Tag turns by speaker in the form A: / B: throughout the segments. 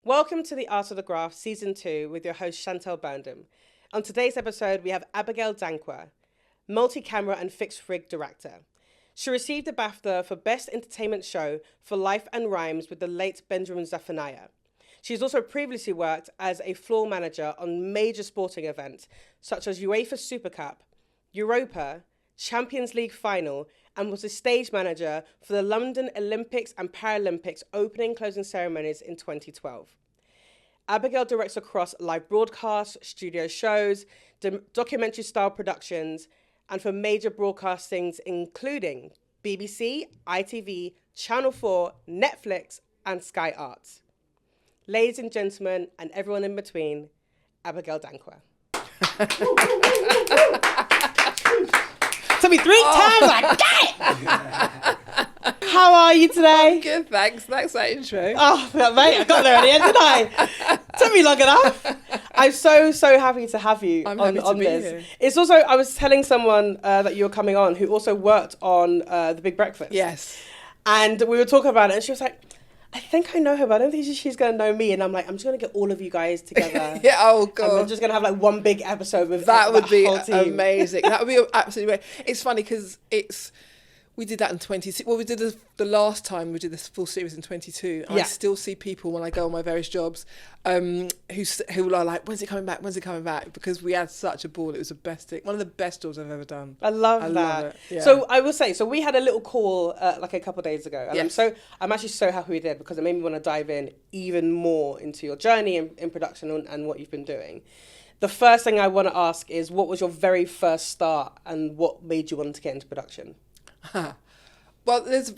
A: Welcome to the Art of the Graft Season 2 with your host Chantel Burnham. On today's episode, we have Abigail Dankwa, multi-camera and fixed-rig director. She received a BAFTA for Best Entertainment Show for Life and Rhymes with the late Benjamin Zephaniah. She's also previously worked as a floor manager on major sporting events such as UEFA Super Cup, Europa, Champions League Final, and was a stage manager for the London Olympics and Paralympics opening and closing ceremonies in 2012. Abigail directs across live broadcasts, studio shows, documentary-style productions, and for major broadcastings including BBC, ITV, Channel 4, Netflix, and Sky Arts. Ladies and gentlemen, and everyone in between, Abigail Dankwa. Took me 3 times, I got it! How are you today?
B: I'm good, thanks. Thanks for that intro.
A: Oh, mate, I got there at the end, didn't I? Took me long enough. I'm so happy to have you on this. Here. It's also, I was telling someone that you were coming on who also worked on The Big Breakfast.
B: Yes.
A: And we were talking about it, and she was like, I think I know her, but I don't think she's going to know me. And I'm like, I'm just going to get all of you guys together.
B: Yeah, oh, God.
A: And we're just going to have like one big episode with
B: that would be
A: whole team.
B: Amazing. That would be absolutely amazing. It's funny because we did that in 22. Well, we did the last time we did this full series in 22. And I still see people when I go on my various jobs who are like, when's it coming back? When's it coming back? Because we had such a ball. It was the best thing. One of the best jobs I've ever done.
A: I love that.
B: Love it. Yeah.
A: So I will say, we had a little call like a couple of days ago. And
B: yes.
A: I'm actually so happy we did because it made me want to dive in even more into your journey in production and what you've been doing. The first thing I want to ask is, what was your very first start and what made you want to get into production?
B: Well, there's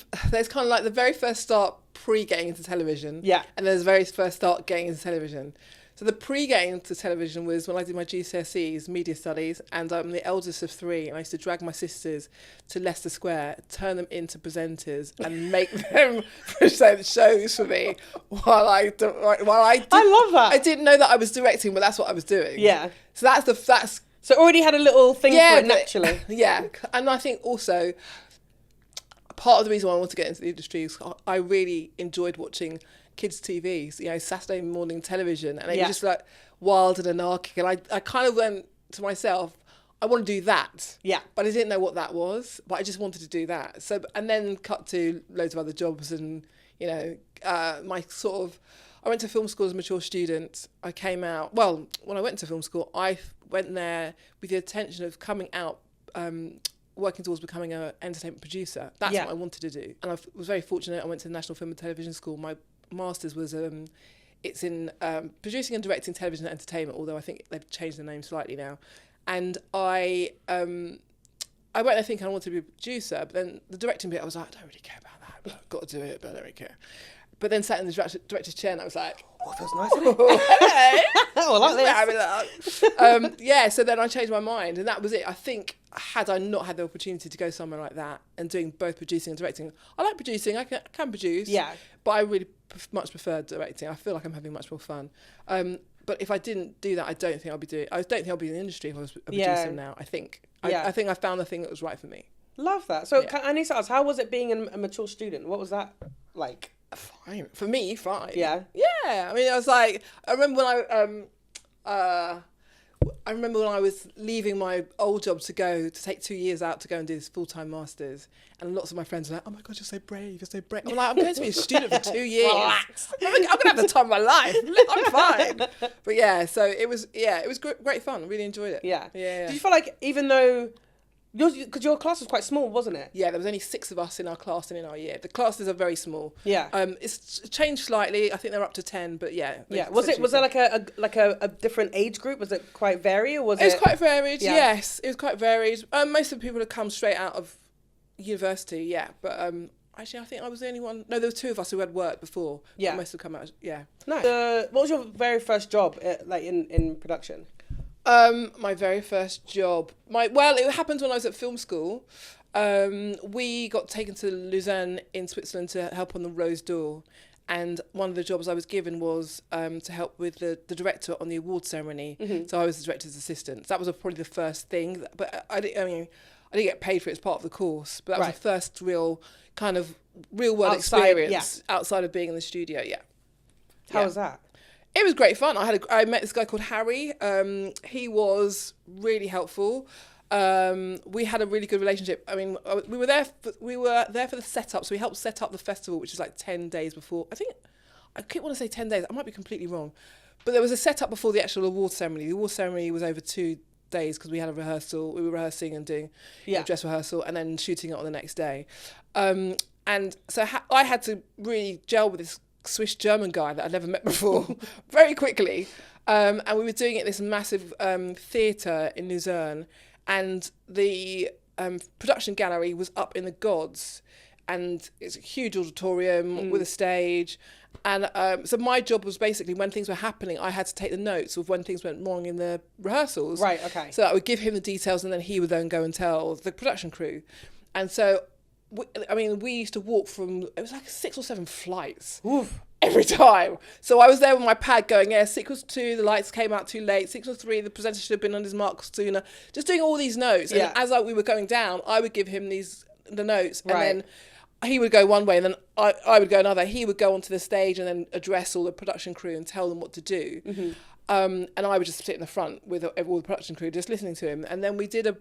B: kind of like the very first start pre-getting into television.
A: Yeah.
B: And there's the very first start getting into television. So the pre-getting into television was when I did my GCSEs, media studies, and I'm the eldest of 3, and I used to drag my sisters to Leicester Square, turn them into presenters, and make them present shows for me while I did. I
A: love that.
B: I didn't know that I was directing, but that's what I was doing.
A: Yeah.
B: So that's.
A: So already had a little thing for it naturally.
B: Yeah, and I think also part of the reason why I want to get into the industry is I really enjoyed watching kids' TVs, Saturday morning television, and it was just like wild and anarchic. And I kind of went to myself, I want to do that. Yeah. But I didn't know what that was, but I just wanted to do that. So, and then cut to loads of other jobs and, I went to film school as a mature student. I came out, when I went to film school, I went there with the intention of coming out, working towards becoming an entertainment producer. That's what I wanted to do. And I was very fortunate. I went to the National Film and Television School. My master's was it's in producing and directing television and entertainment, although I think they've changed the name slightly now. And I went there thinking I wanted to be a producer, but then the directing bit, I was like, I don't really care about that, but I've got to do it, but I don't really care. But then sat in the director's chair and I was like,
A: oh, it feels nice, isn't it? Oh, I
B: like this. So then I changed my mind, and that was it. I think had I not had the opportunity to go somewhere like that and doing both producing and directing, I like producing, I can produce, but I really much prefer directing. I feel like I'm having much more fun. But if I didn't do that, I don't think I'll be in the industry if I was a producer now. I think I found the thing that was right for me.
A: Love that. So I need to ask, how was it being a mature student? What was that like?
B: Fine. For me, fine.
A: Yeah.
B: Yeah. I mean, I was like, I remember when I was leaving my old job to take 2 years out to go and do this full-time masters, and lots of my friends were like, oh my God, you're so brave, you're so brave. I'm like, I'm going to be a student for 2 years. Relax. I'm going to have the time of my life. I'm fine. But yeah, so it was great fun. I really enjoyed it.
A: Yeah.
B: Yeah.
A: Did you feel like, even though, because your class was quite small, wasn't it?
B: Yeah, there was only 6 of us in our class and in our year. The classes are very small.
A: Yeah.
B: It's changed slightly. I think they're up to 10, but yeah.
A: Yeah. Was there like a different age group? Was it quite varied, or was it?
B: It was quite varied. Yeah. Yes, it was quite varied. Most of the people had come straight out of university. Yeah, but actually, I think I was the only one. No, there were 2 of us who had worked before. Yeah. Most have come out. Yeah.
A: Nice. What was your very first job in production?
B: My very first job. It happened when I was at film school. We got taken to Lausanne in Switzerland to help on the Rose d'Or, and one of the jobs I was given was to help with the director on the award ceremony. Mm-hmm. So I was the director's assistant. So that was probably the first thing. But I didn't get paid for it as part of the course. But that was the first real world experience outside of being in the studio. Yeah.
A: How was that?
B: It was great fun. I met this guy called Harry. He was really helpful. We had a really good relationship. I mean, we were there for the setup. So we helped set up the festival, which is like 10 days before. I keep want to say 10 days. I might be completely wrong. But there was a setup before the actual award ceremony. The award ceremony was over 2 days because we had a rehearsal. We were rehearsing and doing a dress rehearsal and then shooting it on the next day. And so I had to really gel with this Swiss German guy that I'd never met before very quickly. And we were doing it at this massive theatre in Luzerne. And the production gallery was up in the gods. And it's a huge auditorium with a stage. And so my job was basically when things were happening, I had to take the notes of when things went wrong in the rehearsals.
A: Right, okay.
B: So I would give him the details and then he would then go and tell the production crew. And so, we used to walk from, it was like 6 or 7 flights.
A: Oof.
B: Every time. So I was there with my pad going, 6 was 2, the lights came out too late, 6 was 3, the presenter should have been on his mark sooner. Just doing all these notes. And as we were going down, I would give him the notes. And then he would go one way and then I would go another. He would go onto the stage and then address all the production crew and tell them what to do. Mm-hmm. And I would just sit in the front with all the production crew, just listening to him. And then we did a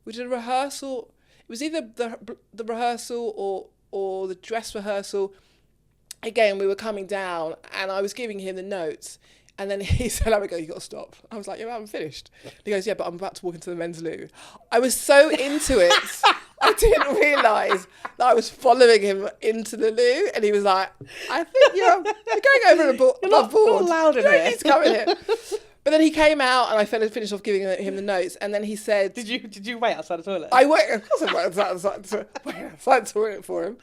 B: rehearsal. It was either the rehearsal or the dress rehearsal. Again, we were coming down and I was giving him the notes. And then he said, Abigail, you got to stop. I was like, I haven't finished. And he goes, but I'm about to walk into the men's loo. I was so into it. I didn't realise that I was following him into the loo. And he was like, I think you're going over above board.
A: Not loud in here.
B: He's coming here. But then he came out and I finished off giving him the notes. And then he said...
A: Did you wait outside the toilet?
B: I wait. Of course I went outside the toilet for him.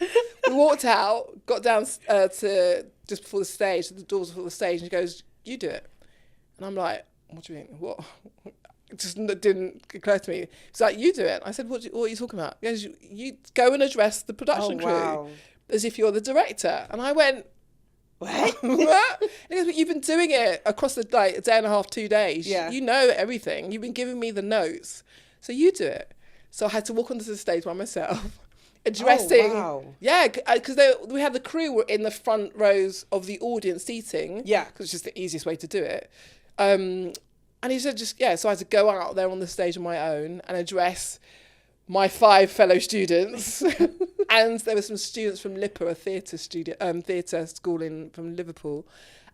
B: We walked out, got down to just before the stage, the doors before the stage, and he goes, you do it. And I'm like, what do you mean? What? It just didn't occur to me. He's like, you do it. I said, what are you talking about? He goes, you go and address the production crew as if you're the director. And I went, what? What? He goes, but you've been doing it across the a day and a half, 2 days. Yeah. You know everything. You've been giving me the notes. So you do it. So I had to walk onto the stage by myself. Addressing, because we had the crew were in the front rows of the audience seating, because it's just the easiest way to do it. And he said, so I had to go out there on the stage on my own and address my 5 fellow students, and there were some students from LIPA, a theatre school from Liverpool,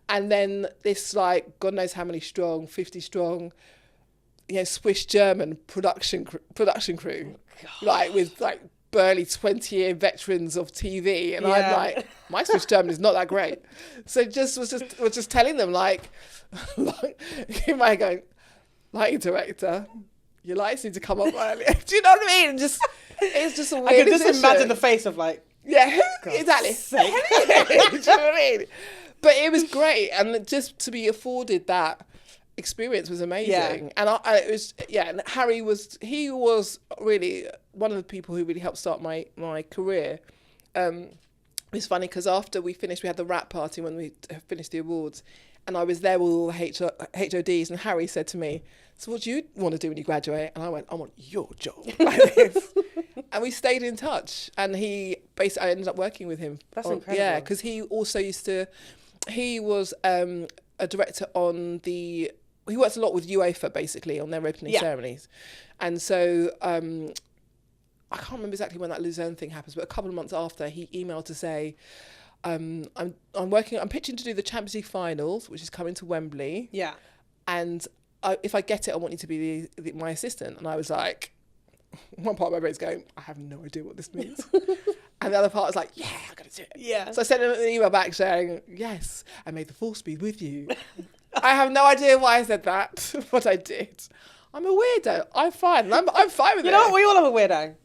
B: and then this God knows how many strong, 50 strong, Swiss German production crew, with burly 20-year veterans of TV, and I'm like, my Swiss German is not that great. So was just telling them in my going, lighting director, your lights need to come up earlier. Do you know what I mean? It's just a weird
A: I can just imagine the face of
B: exactly. Do you know what I mean? But it was great, and just to be afforded that experience was amazing. And it was and Harry was really one of the people who really helped start my career. It's funny because after we finished, we had the wrap party when we finished the awards, and I was there with all the HODs, and Harry said to me, so what do you want to do when you graduate? And I went, I want your job. Like this. And we stayed in touch, and I ended up working with him.
A: That's incredible.
B: Yeah, because he also he was a director on he works a lot with UEFA, basically, on their opening ceremonies. And so I can't remember exactly when that Luzerne thing happens, but a couple of months after, he emailed to say, I'm pitching to do the Champions League finals, which is coming to Wembley. Yeah. And if I get it, I want you to be my assistant. And I was like, one part of my brain's going, I have no idea what this means. And the other part was like, yeah, I'm going to do it. Yeah. So I sent him an email back saying, yes, I may the force be with you. I have no idea why I said that, but I did. I'm a weirdo. I'm fine. I'm fine with it.
A: You know what? We all have a weirdo.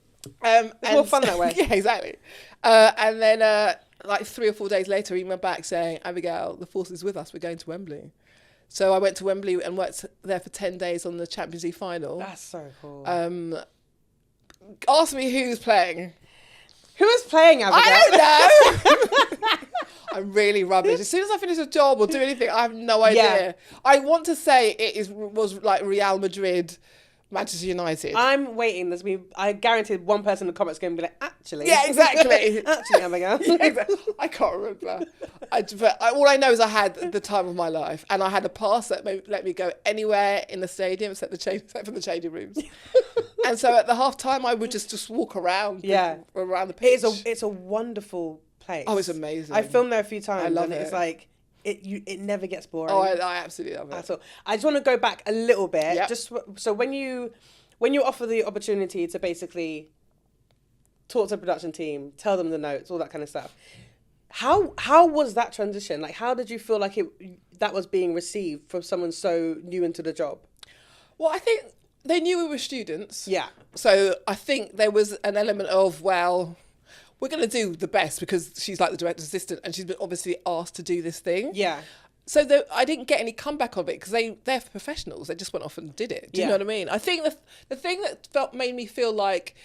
A: It's more fun that way.
B: Yeah, exactly. And then 3 or 4 days later, he emailed back saying, Abigail, the force is with us. We're going to Wembley. So I went to Wembley and worked there for 10 days on the Champions League final.
A: That's so cool.
B: Ask me who's playing.
A: Who is playing, Abigail?
B: I don't know. I'm really rubbish. As soon as I finish a job or do anything, I have no idea. I want to say it was like Real Madrid, Manchester United.
A: I'm waiting. I guarantee one person in the comments is going to be like, actually.
B: Yeah, exactly.
A: Actually, Abigail.
B: Yeah, exactly. I can't remember. All I know is I had the time of my life, and I had a pass that let me go anywhere in the stadium except for the changing rooms. And so at the half time, I would just walk around. Around the pitch.
A: It's a wonderful place.
B: Oh, it's amazing.
A: I filmed there a few times.
B: I love
A: and
B: it.
A: It's like it never gets boring.
B: Oh, I absolutely love it.
A: At all. I just want to go back a little bit.
B: Yep.
A: Just so when you offer the opportunity to basically talk to the production team, tell them the notes, all that kind of stuff. How was that transition? Like, how did you feel like that was being received from someone so new into the job?
B: Well, I think they knew we were students.
A: Yeah.
B: So I think there was an element of, well, we're going to do the best because she's like the director's assistant and she's been obviously asked to do this thing.
A: Yeah.
B: So I didn't get any comeback on it because they're professionals. They just went off and did it. Do you know what I mean? I think the thing that made me feel like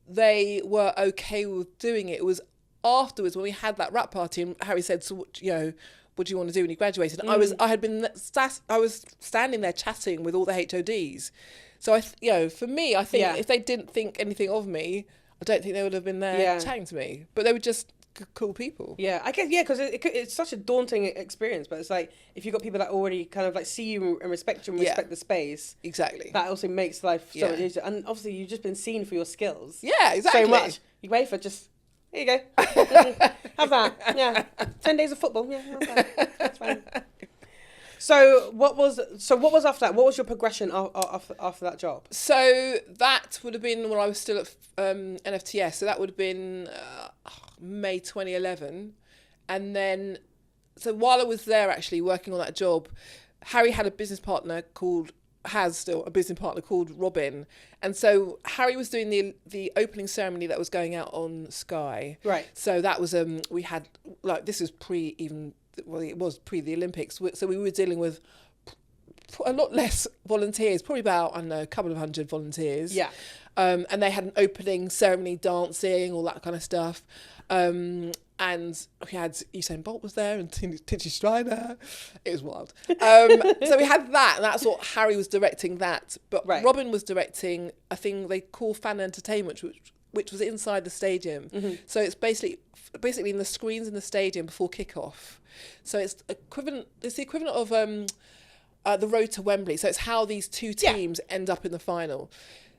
B: they were okay with doing it was afterwards when we had that wrap party and Harry said, so, what do you want to do when you graduated? And I was standing there chatting with all the HODs. So for me, I think if they didn't think anything of me, I don't think they would have been there chatting to me. But they were just cool people.
A: Yeah, I guess, because it's such a daunting experience, but it's like, if you've got people that already kind of like see you and respect you and respect the space.
B: Exactly.
A: That also makes life so much easier. And obviously you've just been seen for your skills.
B: Yeah, exactly.
A: So much. UEFA just, here you go. Have that. Yeah. 10 days of football. Yeah, that's fine. So what was after that? What was your progression after that job?
B: So that would have been when I was still at NFTS. So that would have been May 2011. And then, so while I was there actually working on that job, Harry had a business partner has still a business partner called Robin. And so Harry was doing the opening ceremony that was going out on Sky.
A: Right.
B: So that was, we had, like, this was it was pre the Olympics. So we were dealing with a lot less volunteers, probably about, I don't know, a couple of hundred volunteers.
A: Yeah.
B: And they had an opening ceremony, dancing, all that kind of stuff. And we had Usain Bolt was there and Tinchy Strider. It was wild. So we had that, and that's what Harry was directing that. But Robin was directing a thing they call fan entertainment, which was inside the stadium. Mm-hmm. So it's basically in the screens in the stadium before kickoff. So it's the equivalent of the road to Wembley. So it's how these two teams end up in the final.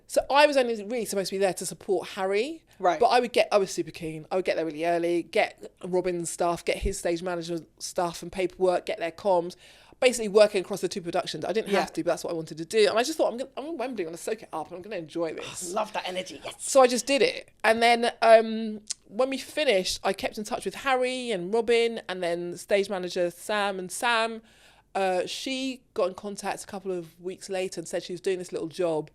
B: So I was only really supposed to be there to support Harry.
A: Right.
B: But I was super keen. I would get there really early, get Robin's stuff, get his stage manager stuff and paperwork, get their comms, basically working across the two productions. I didn't have to, but that's what I wanted to do. And I just thought, I'm in Wembley, I'm going to soak it up and I'm going to enjoy this.
A: I love that energy, yes.
B: So I just did it. And then when we finished, I kept in touch with Harry and Robin and then stage manager Sam. And Sam, she got in contact a couple of weeks later and said she was doing this little job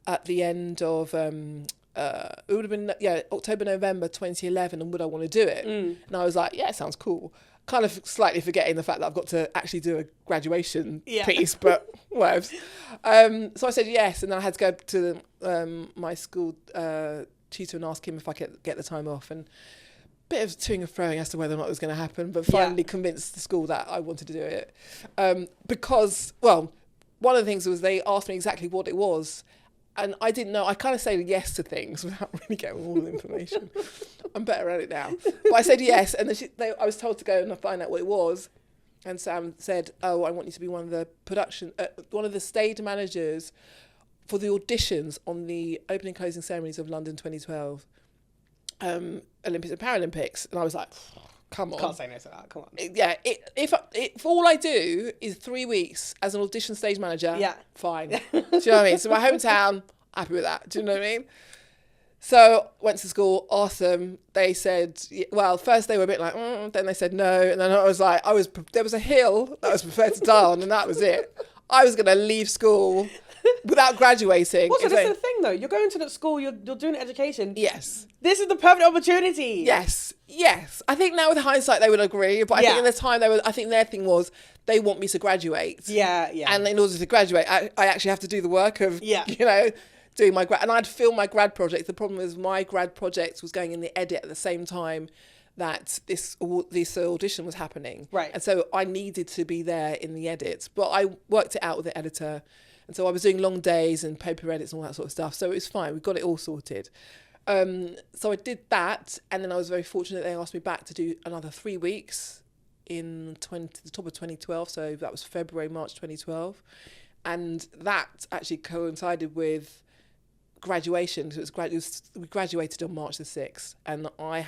B: at the end of it would have been October, November 2011, and would I want to do it? And I was like, yeah, it sounds cool. Kind of slightly forgetting the fact that I've got to actually do a graduation piece, but whatever. So I said yes, and then I had to go to my school tutor and ask him if I could get the time off, and bit of toing and froing as to whether or not it was going to happen, but finally convinced the school that I wanted to do it. Because, well, one of the things was they asked me exactly what it was, and I didn't know. I kind of said yes to things without really getting all the information. I'm better at it now. But I said yes, and then I was told to go and find out what it was. And Sam said, "Oh, I want you to be one of the stage managers for the auditions on the opening and closing ceremonies of London 2012 Olympics and Paralympics." And I was like, come on.
A: Can't say no to that, come on.
B: Yeah, if all I do is 3 weeks as an audition stage manager, fine. Do you know what I mean? So my hometown, happy with that. Do you know what I mean? So went to school, asked them. They said, well, first they were a bit like, then they said no. And then I was like, there was a hill that I was prepared to die on, and that was it. I was going to leave school without graduating.
A: Also, this is the thing though. You're going to that school, you're doing education.
B: Yes.
A: This is the perfect opportunity.
B: Yes. I think now with hindsight they would agree, but I think at the time I think their thing was they want me to graduate.
A: Yeah.
B: And in order to graduate, I actually have to do the work of, doing my grad. And I'd film my grad project. The problem was my grad project was going in the edit at the same time that this audition was happening.
A: Right.
B: And so I needed to be there in the edit. But I worked it out with the editor, And so I was doing long days and paper edits and all that sort of stuff. So it was fine. We got it all sorted. So I did that, and then I was very fortunate they asked me back to do another 3 weeks in the top of 2012. So that was February, March 2012. And that actually coincided with graduation. So we graduated on March the 6th, and I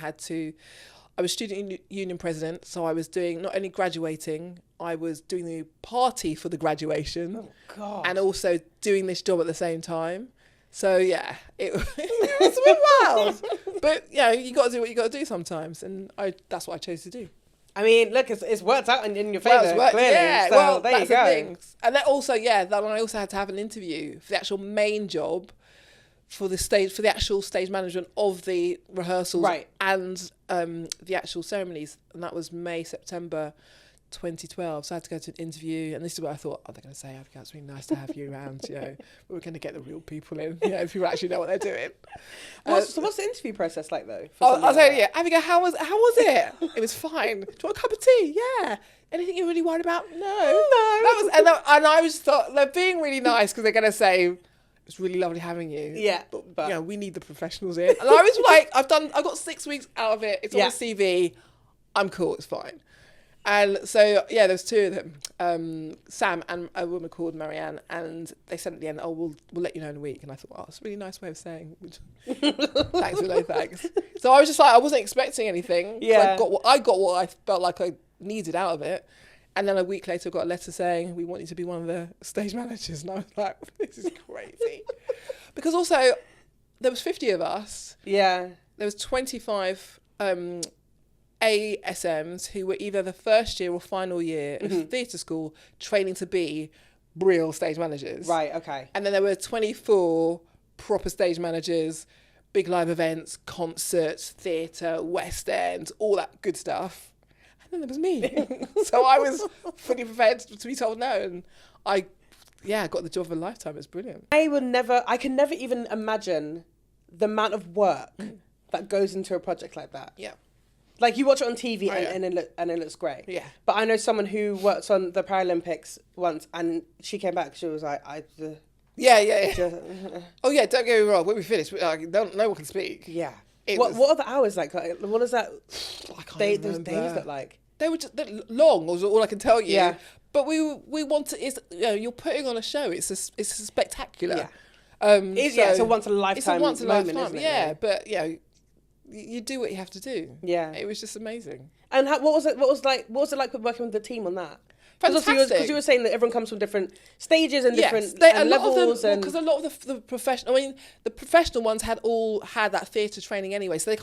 B: was student union president, so I was doing not only graduating, I was doing the party for the graduation.
A: Oh, God.
B: And also doing this job at the same time. So yeah, it was a bit wild. But you got to do what you got to do sometimes, and that's what I chose to do.
A: I mean, look, it's worked out in your favour, clearly.
B: Yeah,
A: so
B: well,
A: there
B: that's
A: you go.
B: the thing. And then also, then I also had to have an interview for the actual main job, for the actual stage management of the rehearsals,
A: right,
B: and the actual ceremonies, and that was September 2012. So I had to go to an interview, and this is what I thought, they're going to say, Abigail, it's really nice to have you around, we're going to get the real people in, people actually know what they're doing.
A: So what's the interview process like, though?
B: I'll tell you, Abigail, how was it? It was fine. Do you want a cup of tea? Yeah. Anything you're really worried about? No. And I just thought, they're being really nice, because they're going to say, it's really lovely having you.
A: Yeah.
B: But we need the professionals in. And I was like, I've got 6 weeks out of it. It's on the CV. I'm cool. It's fine. And so, there's two of them, Sam and a woman called Marianne, and they said at the end, we'll let you know in a week. And I thought, it's a really nice way of saying, thanks, but no thanks. So I was just like, I wasn't expecting anything.
A: Yeah.
B: I got what I felt like I needed out of it. And then a week later, I got a letter saying, we want you to be one of the stage managers. And I was like, this is crazy. Because also, there was 50 of us.
A: Yeah.
B: There was 25 ASMs who were either the first year or final year of theatre school training to be real stage managers.
A: Right, okay.
B: And then there were 24 proper stage managers, big live events, concerts, theatre, West End, all that good stuff. And then there was me. So I was fully prepared to be told no. And I got the job of a lifetime. It was brilliant.
A: I can never even imagine the amount of work that goes into a project like that.
B: Yeah.
A: Like, you watch it on TV and it looks great.
B: Yeah.
A: But I know someone who worked on the Paralympics once, and she came back, she was like,
B: Yeah. Oh, yeah, don't get me wrong. When we finished, no one can speak.
A: Yeah. What are the hours like? What is that?
B: I can't
A: Those days look like?
B: They were just long, was all I can tell you.
A: Yeah.
B: But we want to, you're putting on a show. It's a spectacular.
A: Yeah. It's a once in a lifetime.
B: It's a once in a lifetime,
A: isn't it?
B: yeah. But, you do what you have to do.
A: Yeah.
B: It was just amazing.
A: And what was it like working with the team on that?
B: Fantastic.
A: Because you were saying that everyone comes from different stages and different levels.
B: Because a lot of the professional, the professional ones had that theatre training anyway. So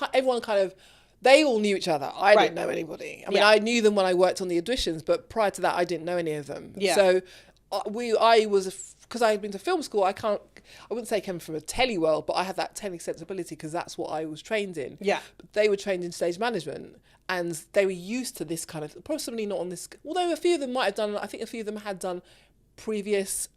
B: they all knew each other. I didn't know anybody. I knew them when I worked on the auditions, but prior to that, I didn't know any of them.
A: Yeah.
B: So because I had been to film school, I wouldn't say I came from a telly world, but I had that telly sensibility because that's what I was trained in.
A: Yeah.
B: But they were trained in stage management, and they were used to this kind of, possibly not on this, although a few of them might have done, I think a few of them had done previous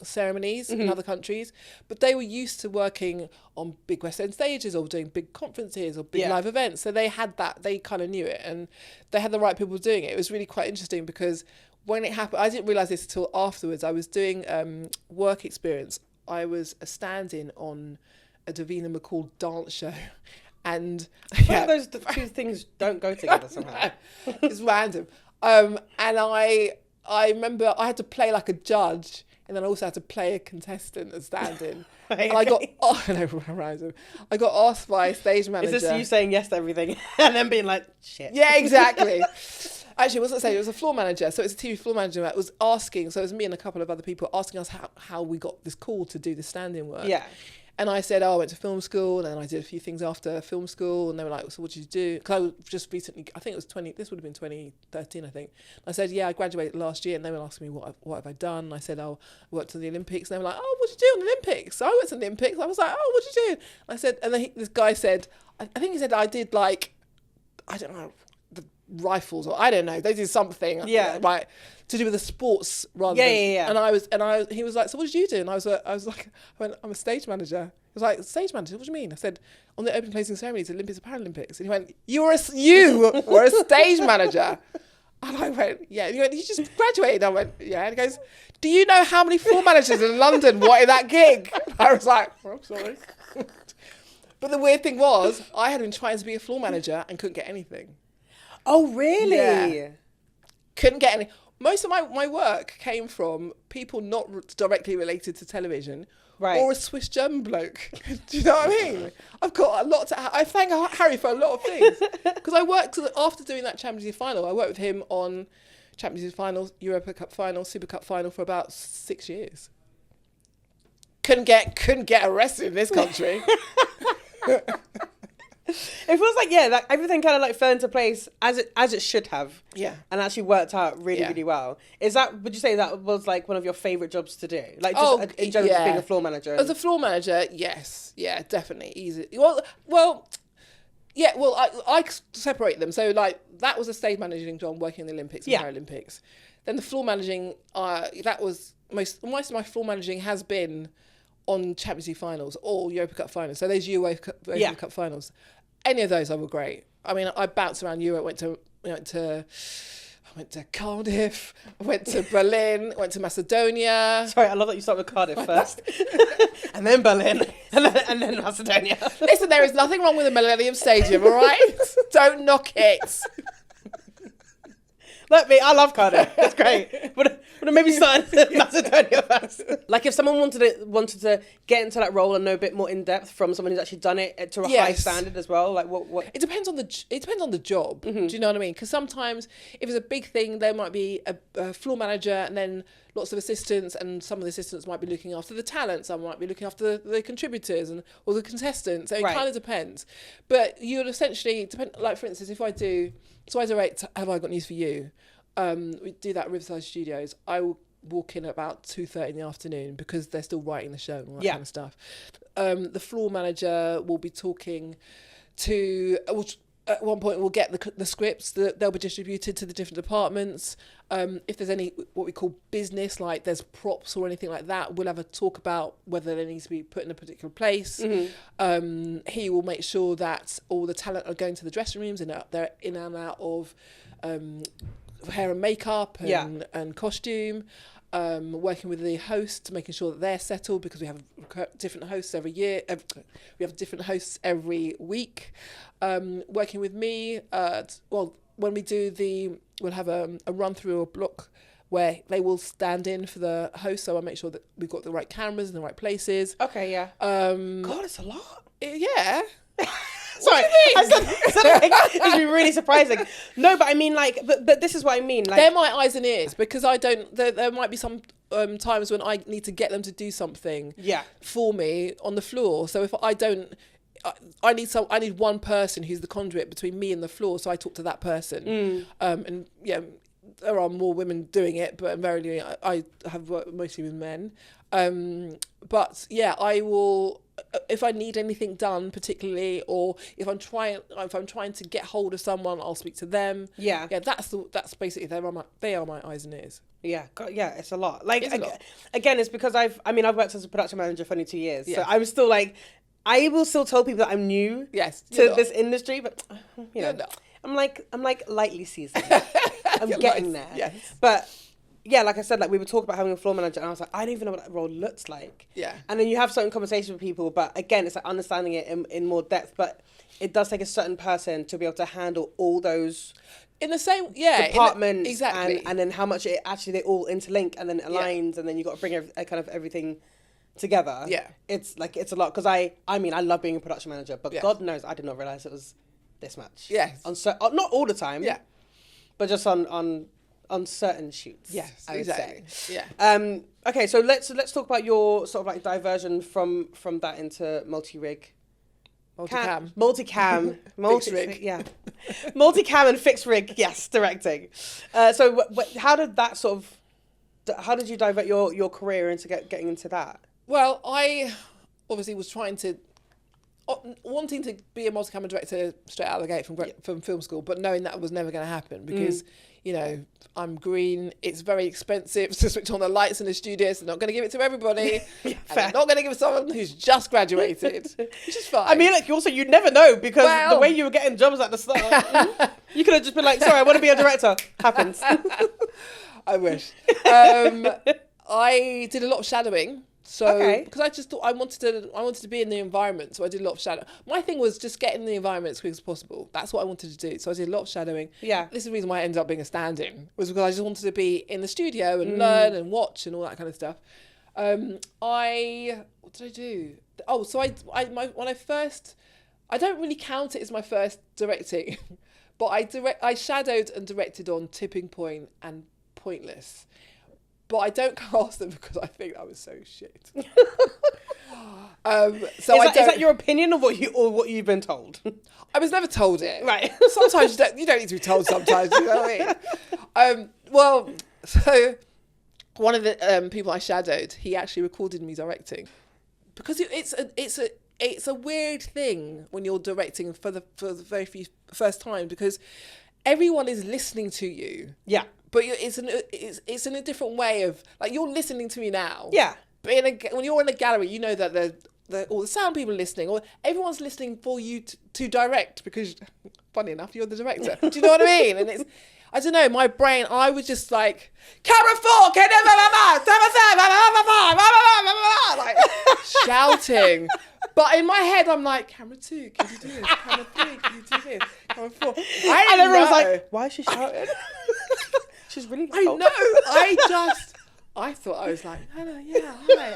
B: ceremonies in other countries, but they were used to working on big West End stages or doing big conferences or big live events. So they had that, they kind of knew it, and they had the right people doing it. It was really quite interesting because when it happened, I didn't realise this until afterwards. I was doing work experience. I was a stand-in on a Davina McCall dance show. And
A: those two things don't go together somehow.
B: It's random. And I remember I had to play like a judge, and then I also had to play a contestant and stand-in. And I got I got asked by a stage manager.
A: Is this you saying yes to everything and then being like, shit?
B: Yeah, exactly. Actually, it wasn't saying, it was a floor manager. So it was a TV floor manager that was asking, so it was me and a couple of other people asking us how we got this call to do the stand-in work.
A: Yeah.
B: And I said, I went to film school, and then I did a few things after film school, and they were like, so what did you do? Because I just recently, I think it was this would have been 2013, I think. I said, I graduated last year, and they were asking me, what have I done? And I said, I worked on the Olympics, and they were like, what did you do on the Olympics? So I went to the Olympics, I was like, what did you do? I said, and then this guy said, I think he said I did I don't know, the rifles, or I don't know, they did something, right, to do with the sports rather than. And he was like, so what did you do? And I was like, I'm a stage manager. He was like, stage manager? What do you mean? I said, on the opening closing ceremonies, Olympics and Paralympics. And he went, you were a stage manager. And I went, yeah. He went, you just graduated. I went, yeah. And he goes, do you know how many floor managers in London wanted that gig? I was like, I'm sorry. But the weird thing was, I had been trying to be a floor manager and couldn't get anything.
A: Oh, really?
B: Yeah. Couldn't get any. Most of my work came from people not directly related to television,
A: right,
B: or a Swiss German bloke. Do you know what I mean? I've got a lot to. I thank Harry for a lot of things, because I worked after doing that Champions League final. I worked with him on Champions League finals, Europa Cup final, Super Cup final for about 6 years. Couldn't get arrested in this country.
A: It feels like, yeah, like everything kind of like fell into place as it should have.
B: Yeah.
A: And actually worked out really well. Would you say that was like one of your favourite jobs to do? Like just in general, just being a floor manager?
B: As a floor manager, yes. Yeah, definitely. Easy. Well, yeah, well, I separate them. So like that was a stage managing job working in the Olympics and Paralympics. Then the floor managing, that was most of my floor managing has been on Champions League finals or Europa Cup finals. So those UEFA Cup finals. Any of those were great. I mean, I bounced around Europe, went to Cardiff, I went to Berlin, went to Macedonia.
A: Sorry, I love that you start with Cardiff first. And then Berlin, and then Macedonia.
B: Listen, there is nothing wrong with the Millennium Stadium, all right? Don't knock it.
A: I love Cardiff. It's great. But maybe start in Macedonia first. Like if someone wanted to get into that role and know a bit more in depth from someone who's actually done it to a high standard as well. Like what?
B: It depends on the job. Mm-hmm. Do you know what I mean? Because sometimes if it's a big thing, there might be a floor manager and then lots of assistants, and some of the assistants might be looking after the talent, some might be looking after the contributors or the contestants. So it kind of depends. But you would essentially depend. Like for instance, if I direct Have I Got News for You? We do that at Riverside Studios. I will walk in at about 2:30 in the afternoon because they're still writing the show and all that kind of stuff. The floor manager will be talking to. At one point, we'll get the scripts that they'll be distributed to the different departments. If there's any what we call business, like there's props or anything like that, we'll have a talk about whether they need to be put in a particular place. Mm-hmm. He will make sure that all the talent are going to the dressing rooms and they're in and out of hair and makeup and costume. Working with the host, making sure that they're settled because we have different hosts every year. We have different hosts every week. Working with me, when we do we'll have a run through a block where they will stand in for the host. So I make sure that we've got the right cameras in the right places.
A: Okay, yeah. God, it's a lot.
B: Yeah.
A: Sorry, I said like, it's really surprising. No, but I mean, like, but this is what I mean. Like,
B: they're my eyes and ears because I don't. There might be some times when I need to get them to do something for me on the floor. So if I don't, I need one person who's the conduit between me and the floor. So I talk to that person. And yeah, there are more women doing it, but invariably I have worked mostly with men. But yeah, I will. If I need anything done particularly, or if I'm trying to get hold of someone, I'll speak to them. Yeah. That's basically they are my eyes and ears.
A: Yeah, God, yeah, it's a lot. Like again, it's because I've worked as a production manager for only 2 years, so I'm still like, I will still tell people that I'm new to this industry, but you know, I'm like lightly seasoned. I'm getting there. Yes. But yeah, like I said, like we were talking about having a floor manager, and I was like, I don't even know what that role looks like. Yeah. And then you have certain conversations with people, but again, it's like understanding it in more depth. But it does take a certain person to be able to handle all those
B: in the same
A: departments,
B: exactly.
A: And then how much they all interlink and then aligns, and then you got to bring kind of everything together. Yeah. It's a lot because I love being a production manager, but God knows I did not realize it was this much.
B: Yes.
A: Not all the time. Yeah. But just on certain shoots.
B: Yes,
A: I would
B: exactly.
A: say. Yeah. Okay, so let's talk about your sort of like diversion from that into multi-rig.
B: Multicam.
A: Fixed rig. Yeah. Multicam and fixed rig, yes, directing. So how did you divert your career into getting into that?
B: Well, I obviously was trying to wanting to be a multi-camera director straight out of the gate from film school, but knowing that was never going to happen because, you know, I'm green. It's very expensive to switch on the lights in the studio. So they're not going to give it to everybody. And they're not going to give it to someone who's just graduated, which is fine.
A: I mean, like, also, you never know because the way you were getting jobs at the start, you could have just been like, sorry, I want to be a director. Happens.
B: I wish. I did a lot of shadowing. So, because I just thought I wanted to be in the environment, so I did a lot of shadowing. My thing was just get in the environment as quick as possible. That's what I wanted to do. So I did a lot of shadowing.
A: Yeah.
B: This is the reason why I ended up being a stand-in, was because I just wanted to be in the studio and learn and watch and all that kind of stuff. What did I do? Oh, so I don't really count it as my first directing, but I shadowed and directed on Tipping Point and Pointless. But I don't cast them because I think that was so shit. Is
A: that your opinion of what you've been told?
B: I was never told it.
A: Right.
B: Sometimes you don't need to be told. Sometimes, you know what I mean. Well, so one of the people I shadowed, he actually recorded me directing, because it's a weird thing when you're directing for the first time, because everyone is listening to you.
A: Yeah.
B: But it's in a different way of, like, you're listening to me now.
A: Yeah.
B: But when you're in a gallery, you know that all the sound people are listening, or everyone's listening for you to direct, because, funny enough, you're the director. Do you know what I mean? And I don't know, my brain, I was just like, camera 4, like shouting. But in my head, I'm like, camera 2, can you do this? Camera 3, can you do this? Camera 4.
A: And everyone's like, why is she shouting? She's really
B: I
A: loud.
B: know. I thought I was like, hello, yeah, hi.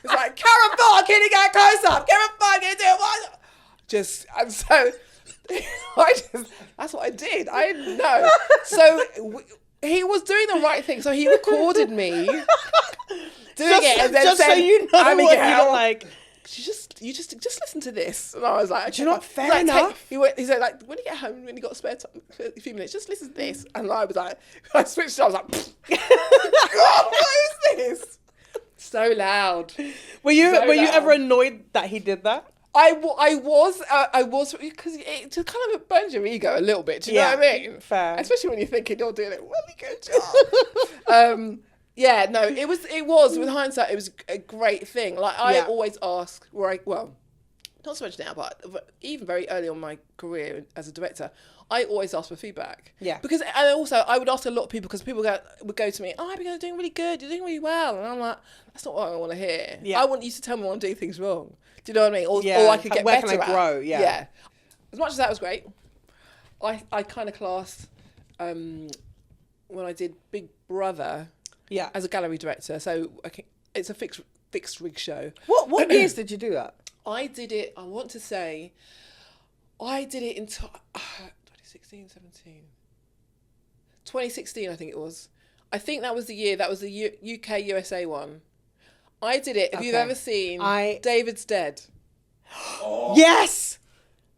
B: It's like, camera 4, can you get close up? Camera 4, can you do it? And so that's what I did. I didn't know. So he was doing the right thing. So he recorded me doing it, and then
A: just
B: said,
A: so you know
B: Abigail,
A: what you're like.
B: You just listen to this. And I was like,
A: do you not fair enough?
B: He said, like, when you get home, when you got spare time, a few minutes, just listen to this. And I was like, I switched. I was like, God, what is this? So loud.
A: Were you ever annoyed that he did that?
B: I was, because it just kind of burns your ego a little bit. Do you know what I mean?
A: Fair.
B: Especially when you're thinking you're doing a really good job. Yeah, no, it was with hindsight, it was a great thing. Like, I always ask not so much now, but even very early on in my career as a director, I always ask for feedback.
A: Yeah.
B: Because, and also, I would ask a lot of people, because people would go to me, oh, Abigail, you're doing really good, you're doing really well. And I'm like, that's not what I want to hear. Yeah. I want you to tell me when I'm doing things wrong. Do you know what I mean? Or I could get better at. Where can I grow? Yeah. As much as that was great, I kind of classed, when I did Big Brother, as a gallery director. So it's a fixed rig show.
A: What years did you do that?
B: I did it, I want to say, I did it in 2016, 17. 2016, I think it was. I think that was the year, that was the UK USA one. I did it. If you've ever seen David's Dead.
A: Yes!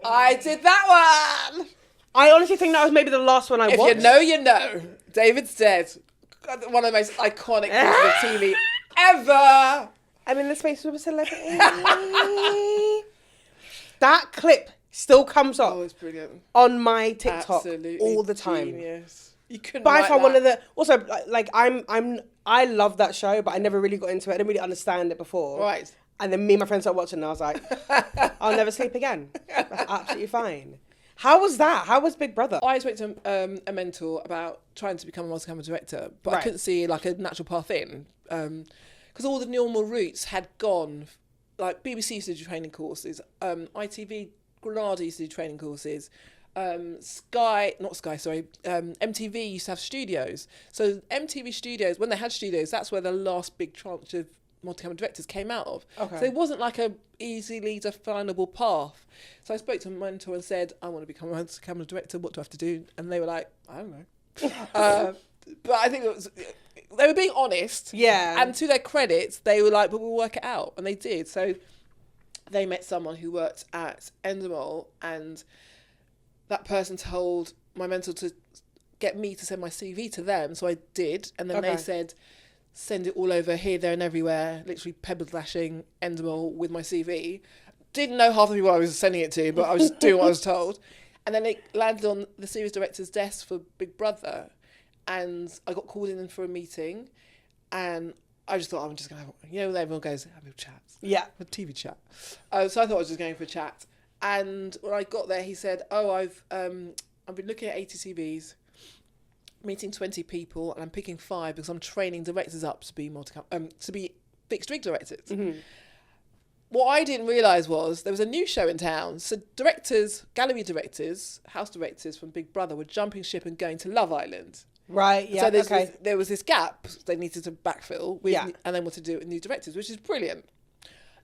B: I did that one!
A: I honestly think that was maybe the last one I watched.
B: If you know, you know. David's Dead. One of the most iconic pieces of TV ever. I'm in the space with a celebrity.
A: That clip still comes up.
B: Oh, it's brilliant.
A: On my TikTok all the time.
B: Genius. You couldn't.
A: By far one of the, also, like, I love that show, but I never really got into it. I didn't really understand it before.
B: Right.
A: And then me and my friends started watching, and I was like, I'll never sleep again. That's absolutely fine. How was that? How was Big Brother?
B: I spoke to a mentor about trying to become a multi-camera director, but I couldn't see like a natural path in, because all the normal routes had gone. Like, BBC used to do training courses, ITV Granada used to do training courses, MTV used to have studios. So MTV studios, when they had studios, that's where the last big tranche of multi-camera directors came out of. Okay. So it wasn't like a easily definable path. So I spoke to my mentor and said, I want to become a multi-camera director. What do I have to do? And they were like, I don't know. But I think they were being honest. Yeah. And to their credit, they were like, but we'll work it out. And they did. So they met someone who worked at Endemol, and that person told my mentor to get me to send my CV to them. So I did. And then they said, send it all over here, there and everywhere, literally pebble dashing Endemol with my CV. didn't know half the people I was sending it to, but I was just doing what I was told. And then it landed on the series director's desk for Big Brother. And I got called in for a meeting. And I just thought, I'm just going to have, when everyone goes, have a chat.
A: Yeah.
B: A TV chat. So I thought I was just going for a chat. And when I got there, he said, I've been looking at 80 CVs, meeting 20 people, and I'm picking 5 because I'm training directors up to be to be fixed rig directors. Mm-hmm. What I didn't realise was there was a new show in town. So directors, gallery directors, house directors from Big Brother were jumping ship and going to Love Island.
A: Right, yeah,
B: so there was this gap they needed to backfill with, and then what to do with new directors, which is brilliant.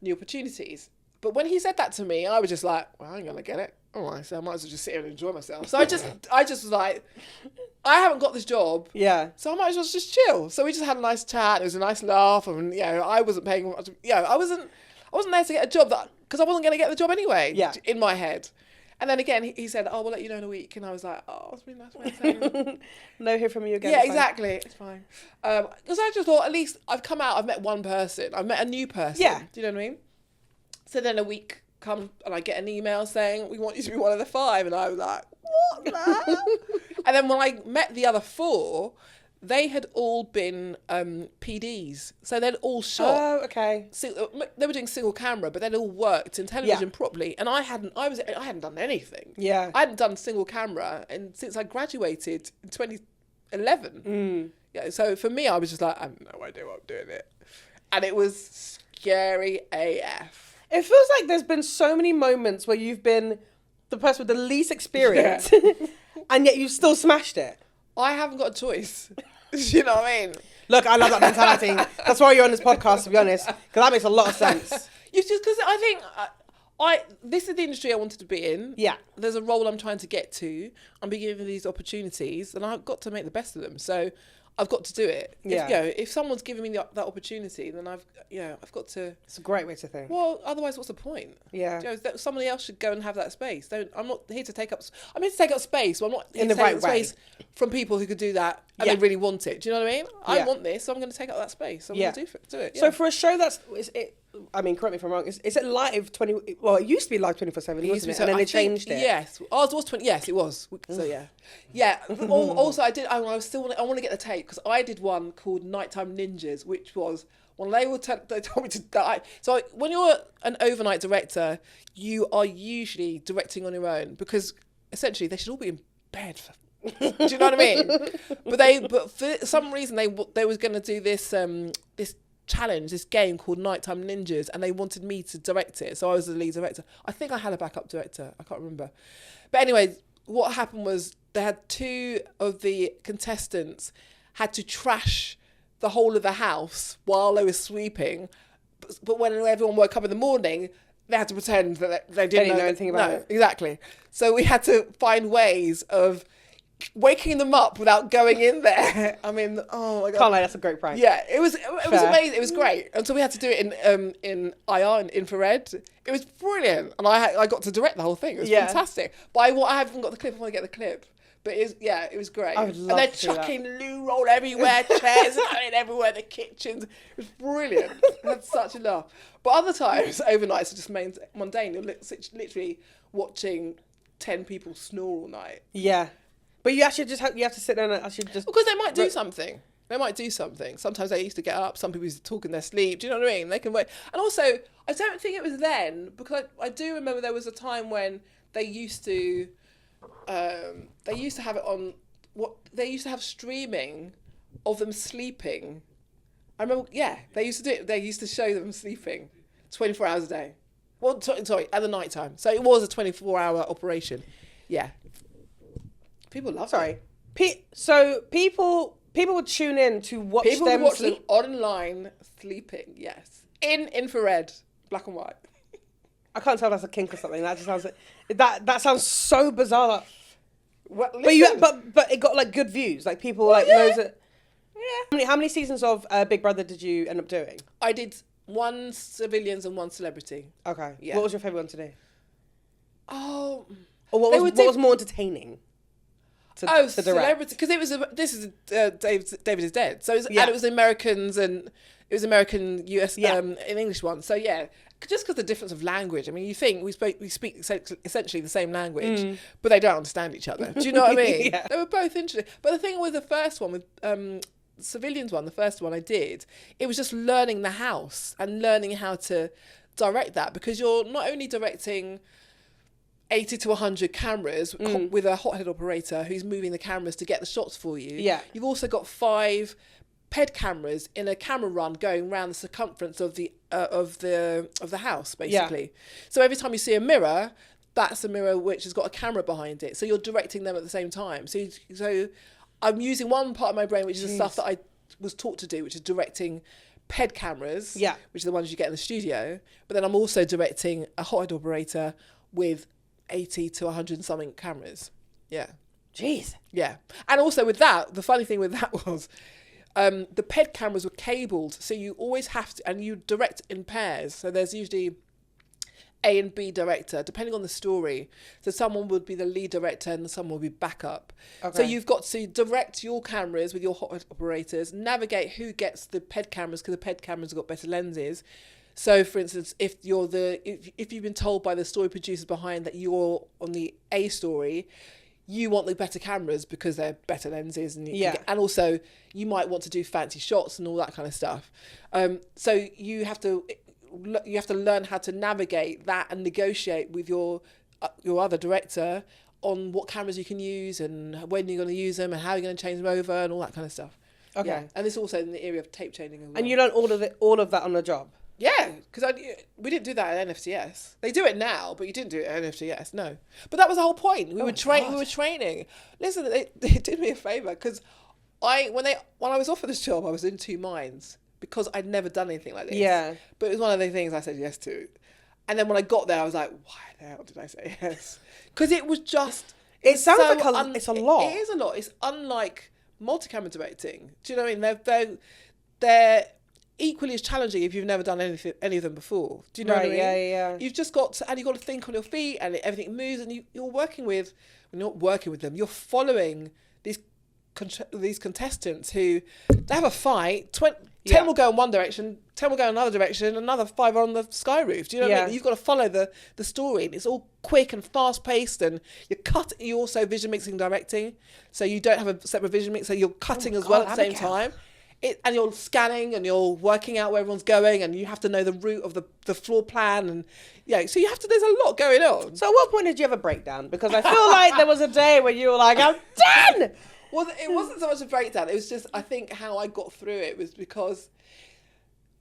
B: New opportunities. But when he said that to me, I was just like, well, I ain't going to get it. All right, so I might as well just sit here and enjoy myself. So I just was like, I haven't got this job.
A: Yeah.
B: So I might as well just chill. So we just had a nice chat. It was a nice laugh. And, I wasn't paying much. I wasn't there to get a job because I wasn't going to get the job anyway. Yeah. In my head. And then again, he said, we'll let you know in a week. And I was like, it's really nice way of saying
A: no, hear from you again.
B: Yeah, exactly. It's fine. Because I just thought, at least I've come out, I've met one person. I've met a new person. Yeah. Do you know what I mean? So then a week comes and I get an email saying, we want you to be one of the 5. And I was like, what the And then when I met the other 4, they had all been PDs. So they'd all shot.
A: Oh, okay.
B: They were doing single camera, but they'd all worked in television properly. And I hadn't done anything. Yeah. I hadn't done single camera since I graduated in 2011. Mm. Yeah. So for me, I was just like, I have no idea what I'm doing it. And it was scary AF.
A: It feels like there's been so many moments where you've been the person with the least experience and yet you've still smashed it.
B: I haven't got a choice. You know what I mean?
A: Look, I love that mentality. That's why you're on this podcast, to be honest, because that makes a lot of sense.
B: Because I think this is the industry I wanted to be in. Yeah. There's a role I'm trying to get to. I'm being given these opportunities and I've got to make the best of them. So I've got to do it. Yeah. If someone's giving me that opportunity, then I've got to.
A: It's a great way to think.
B: Well, otherwise, what's the point?
A: Yeah.
B: Somebody else should go and have that space. I'm not here to take up. I'm here to take up space. But I'm not here
A: in
B: to
A: the
B: take
A: right
B: up space from people who could do that and they really want it. Do you know what I mean? I want this, so I'm going to take up that space. So I'm going to do it. Yeah.
A: So for a show correct me if I'm wrong. Is it live 20? Well, it used to be live 24/7, wasn't it? And then they changed it.
B: Yes, ours was 20. Yes, it was. So yeah. Also, I want to get the tape because I did one called Nighttime Ninjas, which was when they told me to die. So when you're an overnight director, you are usually directing on your own because essentially they should all be in bed. Do you know what I mean? But for some reason they was going to do this challenge, this game called Nighttime Ninjas, and they wanted me to direct it. So I was the lead director. I think I had a backup director. I can't remember. But anyway, what happened was they had 2 of the contestants had to trash the whole of the house while they were sweeping. But when everyone woke up in the morning, they had to pretend that they didn't know
A: anything about it.
B: Exactly. So we had to find ways of waking them up without going in there. I mean, oh my God.
A: Can't lie, that's a great prank.
B: Yeah, it was amazing. It was great. And so we had to do it in IR, in infrared. It was brilliant. And I got to direct the whole thing. It was fantastic. But I haven't got the clip. I want to get the clip. But it was great.
A: I would love
B: and they're
A: to
B: chucking loo roll everywhere, chairs going everywhere, the kitchens. It was brilliant. I had such a laugh. But other times, overnights are just mundane. You're literally watching 10 people snore all night. Yeah.
A: But you actually you have to sit there and actually just...
B: Because they might do something. Sometimes they used to get up. Some people used to talk in their sleep. Do you know what I mean? They can wait. And also, I don't think it was then, because I do remember there was a time when they used to have it on... They used to have streaming of them sleeping. I remember, they used to do it. They used to show them sleeping 24 hours a day. Well, sorry, at the night time. So it was a 24-hour operation. Yeah. People love it.
A: So people would tune in to watch them sleep?
B: People would watch them online sleeping, yes. In infrared, black and white.
A: I can't tell if that's a kink or something. That just sounds that sounds so bizarre.
B: Well,
A: but it got like good views. Like people knows it. Yeah. How many seasons of Big Brother did you end up doing?
B: I did 1 civilians and 1 celebrity.
A: Okay. Yeah. What was your favourite one to do?
B: Oh.
A: Or what was more entertaining?
B: Celebrity, because David is Dead. So it was Americans and it was American US an English one. So yeah, just because the difference of language. I mean, you think we speak essentially the same language, but they don't understand each other. Do you know what I mean?
A: Yeah.
B: They were both interesting. But the thing with the first one, with Civilians one, the first one I did, it was just learning the house and learning how to direct that, because you're not only directing 80 to 100 cameras with a hothead operator who's moving the cameras to get the shots for you.
A: Yeah.
B: You've also got 5 PED cameras in a camera run going around the circumference of the house, basically. Yeah. So every time you see a mirror, that's a mirror which has got a camera behind it. So you're directing them at the same time. So I'm using one part of my brain, which is the stuff that I was taught to do, which is directing PED cameras, which are the ones you get in the studio. But then I'm also directing a hothead operator with 80 to 100 and something cameras. Yeah.
A: Jeez.
B: Yeah. And also with that, the funny thing with that was the PED cameras were cabled. So you always have to, and you direct in pairs. So there's usually A and B director, depending on the story. So someone would be the lead director and someone would be backup. Okay. So you've got to direct your cameras with your hot operators, navigate who gets the PED cameras, because the PED cameras have got better lenses. So, for instance, if you've been told by the story producers behind that you're on the A story, you want the better cameras because they're better lenses, and and also you might want to do fancy shots and all that kind of stuff. So you have to learn how to navigate that and negotiate with your other director on what cameras you can use and when you're going to use them and how you're going to change them over and all that kind of stuff. Okay. Yeah. And it's also in the area of tape chaining as well.
A: And you learn all of that on the job?
B: Yeah, because we didn't do that at NFTS. They do it now, but you didn't do it at NFTS, no. But that was the whole point. We were training. Listen, they did me a favour, because when I was offered this job, I was in 2 minds, because I'd never done anything like this. Yeah. But it was one of the things I said yes to. And then when I got there, I was like, why the hell did I say yes? Because it was just...
A: It sounds like it's a lot.
B: It is a lot. It's unlike multi-camera directing. Do you know what I mean? They're equally as challenging if you've never done any of them before. Do you know what I mean? Yeah. You've just got to think on your feet, and everything moves, and you're not working with them. You're following these contestants who they have a fight. 10 will go in one direction, 10 will go in another direction, another 5 are on the sky roof. Do you know what I mean? You've got to follow the story. And it's all quick and fast paced, and you're also vision mixing, directing, so you don't have a separate vision mix, so you're cutting at the same time. And you're scanning and you're working out where everyone's going, and you have to know the route of the floor plan, and so there's a lot going on.
A: So at what point did you have a breakdown? Because I feel like there was a day where you were like, I'm done!
B: Well, it wasn't so much a breakdown. It was just, I think how I got through it was because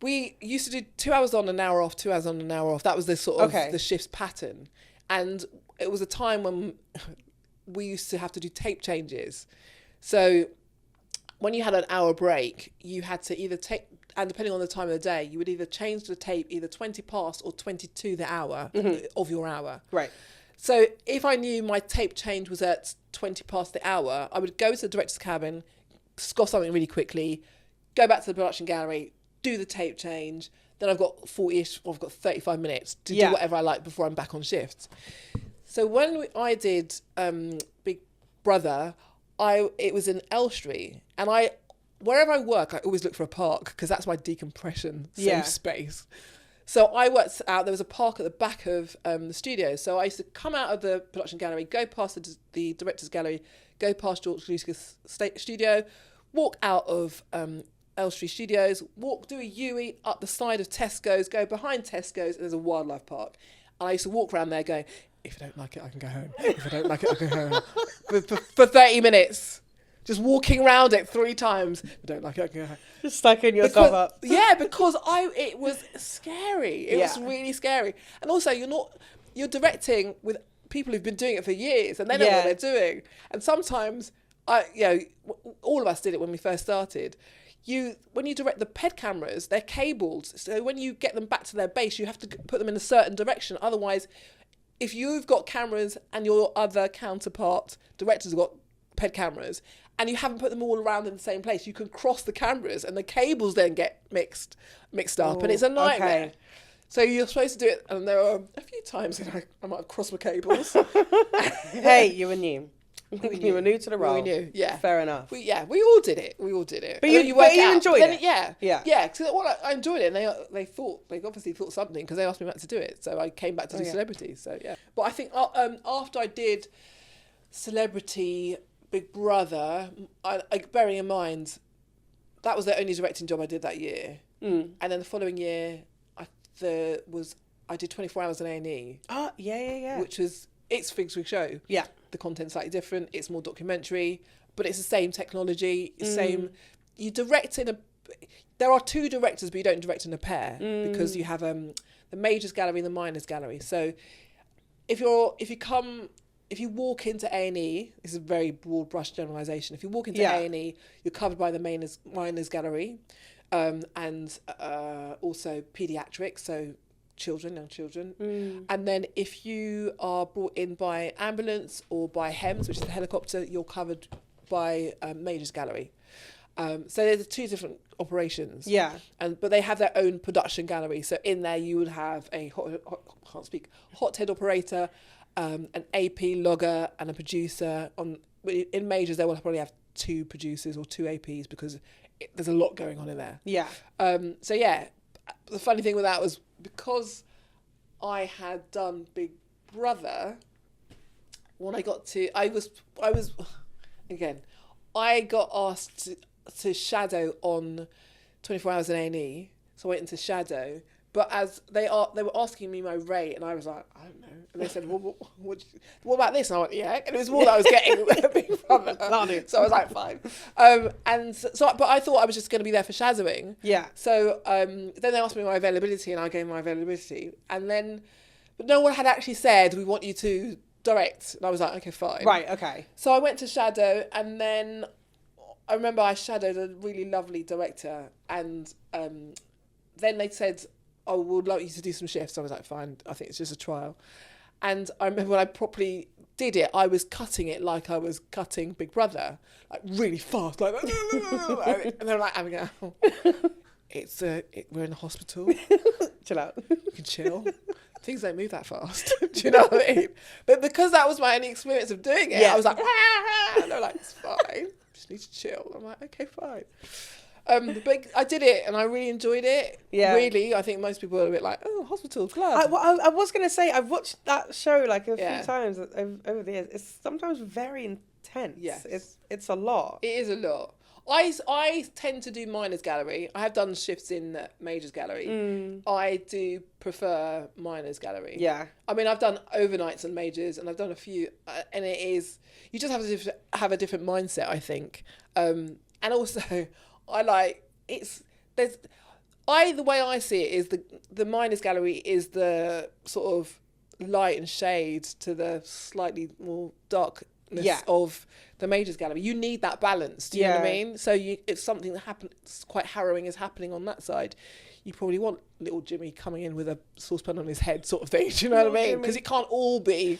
B: we used to do 2 hours on, an hour off, 2 hours on, an hour off. That was the sort of the shift's pattern. And it was a time when we used to have to do tape changes. So when you had an hour break, you had to either take, and depending on the time of the day, you would either change the tape either 20 past or 22 the hour of your hour.
A: Right.
B: So if I knew my tape change was at 20 past the hour, I would go to the director's cabin, scoff something really quickly, go back to the production gallery, do the tape change. Then I've got 40-ish, or I've got 35 minutes to do whatever I like before I'm back on shift. So when I did Big Brother, it was in Elstree, and wherever I work, I always look for a park, because that's my decompression safe space. So I worked out, there was a park at the back of the studio. So I used to come out of the production gallery, go past the director's gallery, go past George Lucas studio, walk out of Elstree Studios, do a U-E up the side of Tesco's, go behind Tesco's, and there's a wildlife park. And I used to walk around there going, if I don't like it, I can go home. If I don't like it, I can go home. For 30 minutes. Just walking around it 3 times. If I don't like it, I can go home.
A: Just psyching yourself up.
B: Yeah, because it was scary. It was really scary. And also, you're directing with people who've been doing it for years, and they know what they're doing. And sometimes, all of us did it when we first started. When you direct the PED cameras, they're cabled. So when you get them back to their base, you have to put them in a certain direction. Otherwise, if you've got cameras and your other counterpart directors have got PED cameras, and you haven't put them all around in the same place, you can cross the cameras, and the cables then get mixed up, and it's a nightmare. Okay. So you're supposed to do it, and there are a few times that I might have crossed my cables.
A: Hey, you were new. You were new to the role.
B: We knew, yeah.
A: Fair enough.
B: We all did it.
A: But you enjoyed it.
B: Yeah.
A: Yeah.
B: Yeah, because I enjoyed it, and they obviously thought something, because they asked me back to do it. So I came back to do Celebrity. So, yeah. But I think after I did Celebrity Big Brother, bearing in mind, that was the only directing job I did that year. And then the following year, I did 24 Hours in A&E.
A: Oh, yeah.
B: Which was, it's Figs Wig Show.
A: Yeah.
B: The content's slightly different. It's more documentary, but it's the same technology. Same. You direct there are two directors, but you don't direct in a pair, because you have the Majors Gallery and the Minors Gallery. So if you walk into A&E, this is a very broad brush generalisation. If you walk into A&E, you're covered by the Minors Gallery, and also paediatrics, so young children. And then if you are brought in by ambulance or by HEMS, which is the helicopter, you're covered by Majors Gallery. So there's two different operations.
A: Yeah.
B: But they have their own production gallery. So in there you would have a hot head operator, an AP logger, and a producer. In Majors, they will probably have two producers or two APs, because there's a lot going on in there. Yeah. So yeah, the funny thing with that was, because I had done Big Brother, when I got to, I got asked to shadow on 24 Hours in A&E, so I went into shadow. But as they were asking me my rate, and I was like, I don't know. And they said, well, what about this? And I went, yeah. And it was more that I was getting Big Brother. So I was like, fine. But I thought I was just going to be there for shadowing. Yeah. So then they asked me my availability, and I gave my availability. But no one had actually said, we want you to direct. And I was like, okay, fine. Right, okay. So I went to shadow, and then I remember I shadowed a really lovely director, and then they said, oh, we'd like you to do some shifts. I was like, fine, I think it's just a trial. And I remember when I properly did it, I was cutting it like I was cutting Big Brother, like really fast, like, and they're like, Abigail, we're in a hospital. Chill out. You can chill. Things don't move that fast. Do you know what I mean? But because that was my only experience of doing it, I was like, and they're like, it's fine. Just need to chill. I'm like, okay, fine. But I did it, and I really enjoyed it. Yeah. Really, I think most people are a bit like, oh, hospital club.
A: I was going to say, I've watched that show like a few times over the years. It's sometimes very intense. Yes. It's a lot.
B: It is a lot. I tend to do Minors Gallery. I have done shifts in Majors Gallery. I do prefer Minors Gallery. Yeah. I mean, I've done overnights and Majors, and I've done a few, and it is, you just have to have a different mindset, I think. And also, the way I see it is the Minors Gallery is the sort of light and shade to the slightly more darkness of the Majors Gallery. You need that balance. Do you know what I mean? So if something that happens quite harrowing is happening on that side, you probably want little Jimmy coming in with a saucepan on his head, sort of thing. Do you know what I mean? Because it can't all be.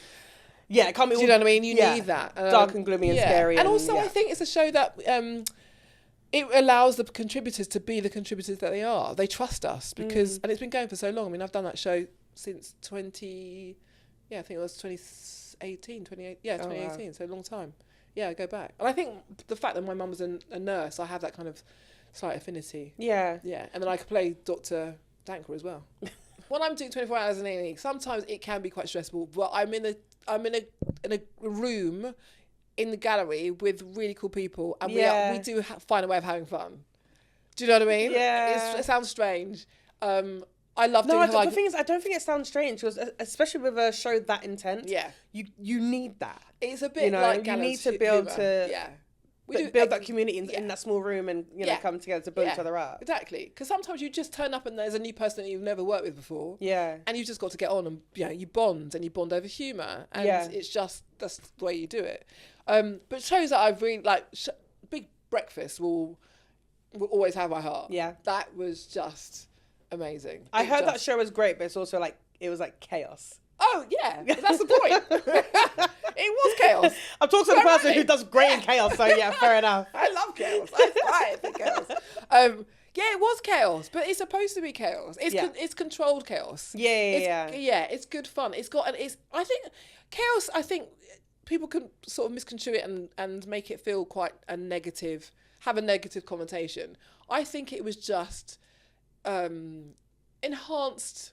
A: Yeah, it can't be.
B: Do you know what I mean? You need that
A: dark and gloomy and scary.
B: And also, I think it's a show that. It allows the contributors to be the contributors that they are. They trust us because, and it's been going for so long. I mean, I've done that show since 2018, 2018, so a long time. Yeah, I go back. And I think the fact that my mum was a nurse, I have that kind of slight affinity. Yeah. Yeah, and then I could play Dr. Dankwa as well. When I'm doing 24 Hours in A&E, sometimes it can be quite stressful, but I'm in a room in the gallery with really cool people, and we do find a way of having fun. Do you know what I mean? Yeah. It sounds strange. I love doing
A: the thing is, I don't think it sounds strange, because especially with a show that intense, you need that.
B: It's a bit like
A: you need to be able to build that community in that small room, and come together to build each other up.
B: Exactly, because sometimes you just turn up and there's a new person that you've never worked with before. Yeah, and you've just got to get on, and you bond over humour, and it's just that's the way you do it. But shows that I've really Big Breakfast will always have my heart. Yeah, that was just amazing.
A: I heard that show was great, but it's also it was chaos.
B: Oh yeah, that's the point. It was chaos.
A: I'm talking to the person who does great in chaos, so yeah, fair enough.
B: I love chaos. I thrive in chaos. Yeah, it was chaos, but it's supposed to be chaos. It's controlled chaos.
A: Yeah.
B: Yeah, it's good fun. I think chaos. I think people can sort of misconstrue it and make it feel quite have a negative connotation. I think it was just enhanced,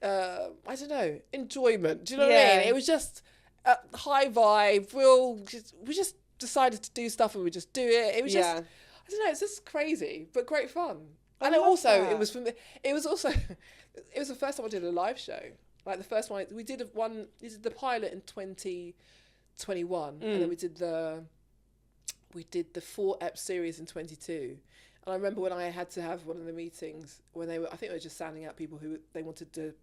B: I don't know, enjoyment. Do you know what I mean? It was just a high vibe. We just decided to do stuff and we just do it. It was just, I don't know, it's just crazy, but great fun. And it was the first time I did a live show. Like the first one, we did the pilot in 2021, and then we did the 4-ep series in 22. And I remember when I had to have one of the meetings when I think they were just sounding out people who they wanted to,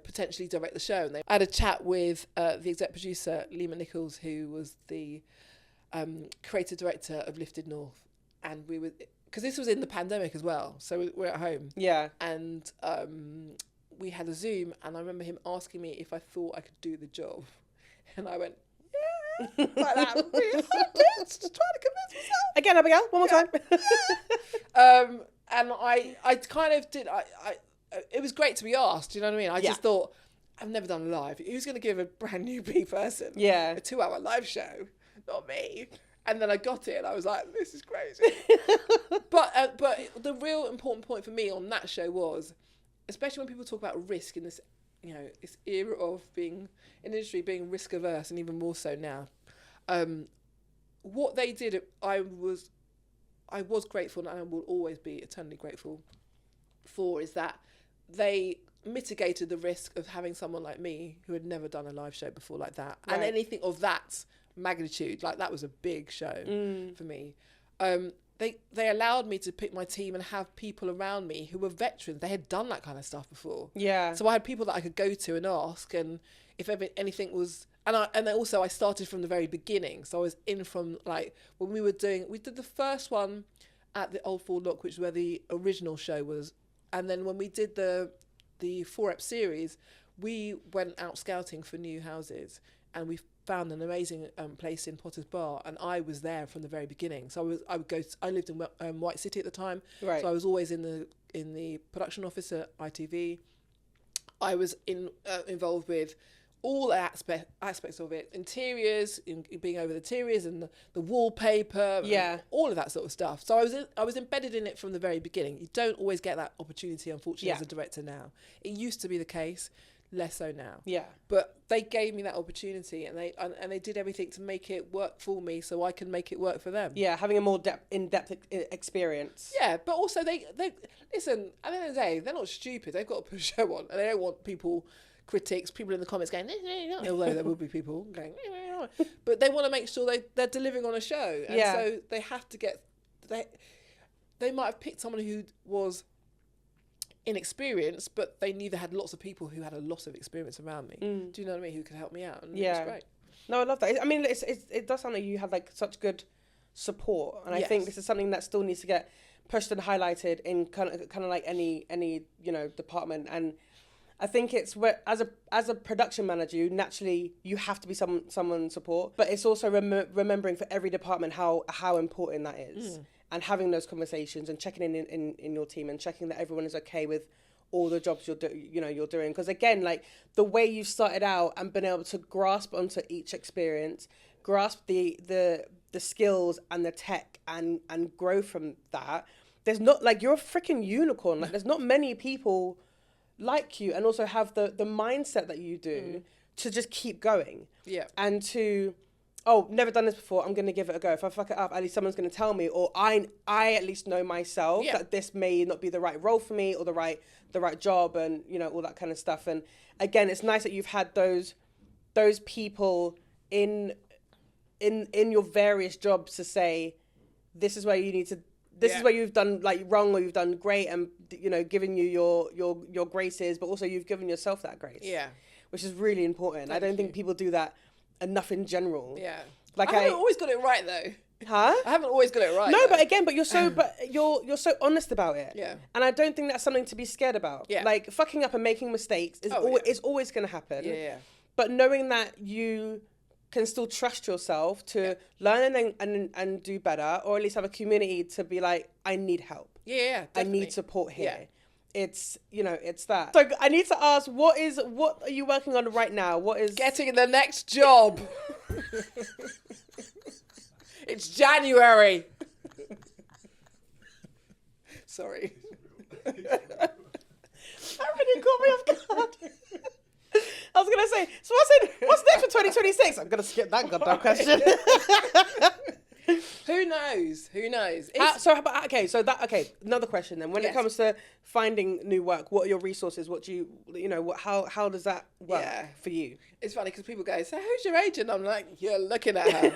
B: potentially direct the show. And I had a chat with the exec producer, Lima Nichols, who was the creative director of Lifted North. And we were, because this was in the pandemic as well, so we're at home. Yeah. And we had a Zoom, and I remember him asking me if I thought I could do the job. And I went, like that, really hard bitch, just trying to convince myself.
A: Again, Abigail, one more time.
B: And I kind of did, it was great to be asked, you know what I mean? I just thought, I've never done a live. Who's going to give a brand new person a 2-hour live show? Not me. And then I got it and I was like, this is crazy. But the real important point for me on that show was, especially when people talk about risk in this, this era of being in the industry, being risk averse, and even more so now, what they did, I was grateful, and I will always be eternally grateful for, is that they mitigated the risk of having someone like me who had never done a live show before like that, and anything of that magnitude, like that was a big show for me. They allowed me to pick my team and have people around me who were veterans. They had done that kind of stuff before. Yeah. So I had people that I could go to and ask, and if ever anything was, and then also I started from the very beginning. So I was in from like when we did the first one at the Old Ford Look, which is where the original show was, and then when we did the 4-ep series, we went out scouting for new houses, and we found an amazing place in Potter's Bar, and I was there from the very beginning. So I lived in White City at the time, so I was always in the production office at ITV. I was involved with all the aspects of it, interiors, being over the interiors and the wallpaper, and all of that sort of stuff. So I was embedded in it from the very beginning. You don't always get that opportunity, unfortunately, as a director now. It used to be the case. Less so now. Yeah. But they gave me that opportunity, and they did everything to make it work for me so I can make it work for them.
A: Yeah, having a more in-depth experience.
B: Yeah, but also they listen, at the end of the day, they're not stupid. They've got to put a show on, and they don't want critics, people in the comments going, although there will be people going, but they want to make sure they're delivering on a show. And so they have to they might have picked someone who was inexperienced, but they knew they had lots of people who had a lot of experience around me. Do you know what I mean? Who could help me out, and it was great.
A: No, I love that. I mean, it does sound like you have like such good support, and I think this is something that still needs to get pushed and highlighted in kind of like any department. And I think it's where as a production manager, you have to be someone's support, but it's also remembering for every department how important that is. And having those conversations and checking in your team and checking that everyone is okay with all the jobs you're doing. Because again, like the way you've started out and been able to grasp onto each experience, grasp the skills and the tech and grow from that. There's not like, you're a freaking unicorn. Like there's not many people like you and also have the mindset that you do to just keep going. Yeah. And to, never done this before, I'm going to give it a go. If I fuck it up, at least someone's going to tell me, or I at least know myself that this may not be the right role for me or the right job, and all that kind of stuff. And again, it's nice that you've had those people in your various jobs to say, this is where you need to, this is where you've done like wrong or you've done great, and giving you your graces, but also you've given yourself that grace. Yeah. Which is really important. I don't think people do that enough in general. Yeah. Like
B: I haven't always got it right though.
A: Huh?
B: I haven't always got it right.
A: No, but again, you're so honest about it. Yeah. And I don't think that's something to be scared about. Yeah. Like fucking up and making mistakes is always going to happen. Yeah. But knowing that you can still trust yourself to learn and do better, or at least have a community to be like, I need help. Yeah. Definitely. I need support here. Yeah. It's it's that. So I need to ask, what are you working on right now? What is
B: getting the next job? It's January. Sorry.
A: That really caught me off guard. I was going to say, so what's next for 2026? I'm going to skip that goddamn question.
B: Who knows?
A: Another question then. When it comes to finding new work, what are your resources? How does that work for you?
B: It's funny because people go, so who's your agent? I'm like, you're looking at her.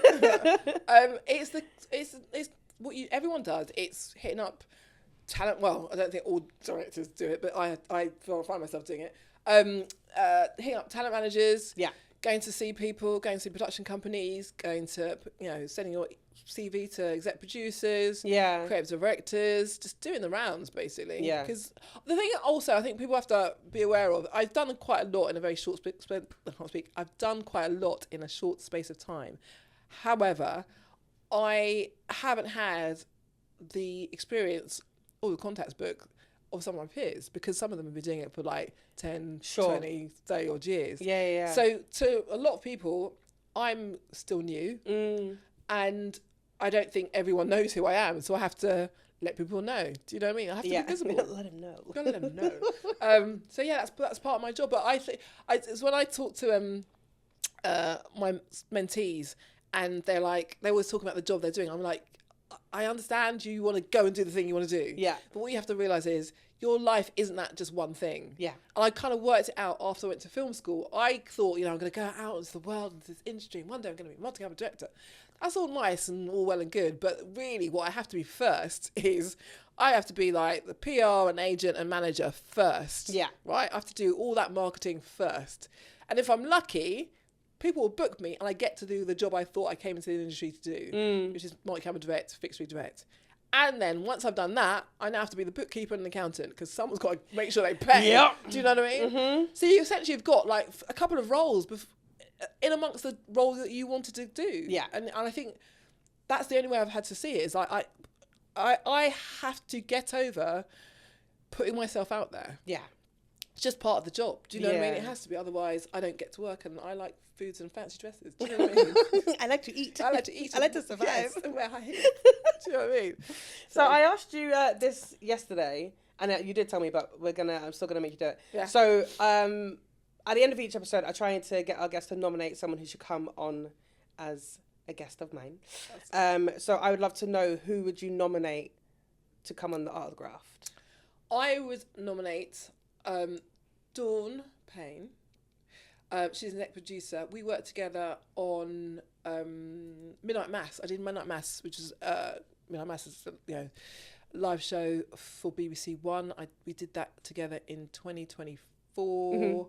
B: It's what everyone does. It's hitting up talent. Well, I don't think all directors do it, but I find myself doing it. Hitting up talent managers. Yeah. Going to see people, going to see production companies, going to, sending your CV to exec producers, creative directors, just doing the rounds basically. Yeah. Because the thing also I think people have to be aware of, I've done quite a lot in a very short I've done quite a lot in a short space of time. However, I haven't had the experience or the contacts book of some of my peers, because some of them have been doing it for like 10, 20, 30 odd years. Yeah. So to a lot of people, I'm still new and I don't think everyone knows who I am. So I have to let people know. Do you know what I mean? I have to be visible.
A: Let them know.
B: Gotta let them know. So yeah, that's part of my job. But I think it's when I talk to my mentees and they always talk about the job they're doing. I'm like, I understand you want to go and do the thing you want to do. Yeah. But what you have to realise is your life isn't that just one thing. Yeah. And I kind of worked it out after I went to film school. I thought, I'm going to go out into the world, into this industry, and one day I'm going to be a multi-camera director. That's all nice and all well and good. But really what I have to be first is I have to be like the PR and agent and manager first. Yeah. Right? I have to do all that marketing first. And if I'm lucky, people will book me and I get to do the job I thought I came into the industry to do, which is multi-camera direct, fixed screen direct. And then once I've done that, I now have to be the bookkeeper and an accountant because someone's got to make sure they pay. Yep. Do you know what I mean? Mm-hmm. So you essentially have got like a couple of roles in amongst the role that you wanted to do. Yeah. And I think that's the only way I've had to see it is I have to get over putting myself out there. Yeah. It's just part of the job. Do you know what I mean? It has to be. Otherwise, I don't get to work and I like foods and fancy dresses. Do you know what I mean?
A: I like to eat.
B: I like to survive. Yes, and wear high heels. Do you know what I mean?
A: So I asked you this yesterday, and you did tell me, but I'm still going to make you do it. Yeah. So at the end of each episode, I try to get our guests to nominate someone who should come on as a guest of mine. So I would love to know, who would you nominate to come on the Art of the Graft?
B: I would nominate Dawn Payne. She's an exec producer. We worked together on Midnight Mass. I did Midnight Mass, which is Midnight Mass is a live show for BBC One. We did that together in 2024.